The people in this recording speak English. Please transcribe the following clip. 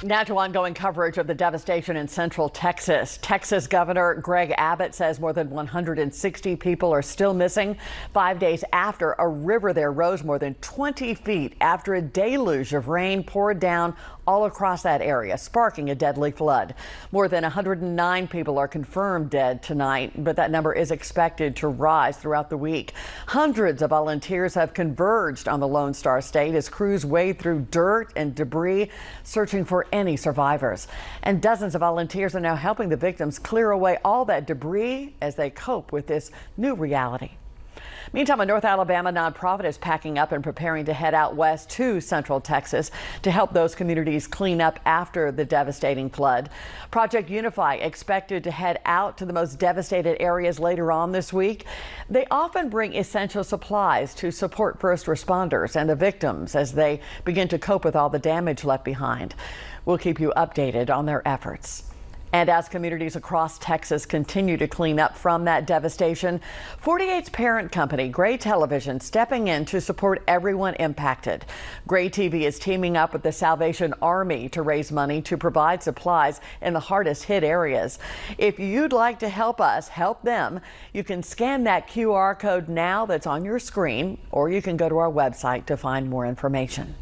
Now to ongoing coverage of the devastation in central Texas. Texas Governor Greg Abbott says more than 160 people are still missing 5 days after a river there rose more than 20 feet after a deluge of rain poured down all across that area, sparking a deadly flood. More than 109 people are confirmed dead tonight, but that number is expected to rise throughout the week. Hundreds of volunteers have converged on the Lone Star State as crews wade through dirt and debris, searching for any survivors. And dozens of volunteers are now helping the victims clear away all that debris as they cope with this new reality. Meantime, a North Alabama nonprofit is packing up and preparing to head out west to central Texas to help those communities clean up after the devastating flood. Project Unify expected to head out to the most devastated areas later on this week. They often bring essential supplies to support first responders and the victims as they begin to cope with all the damage left behind. We'll keep you updated on their efforts. And as communities across Texas continue to clean up from that devastation, 48's parent company, Gray Television, stepping in to support everyone impacted. Gray TV is teaming up with the Salvation Army to raise money to provide supplies in the hardest hit areas. If you'd like to help us help them, you can scan that QR code now that's on your screen, or you can go to our website to find more information.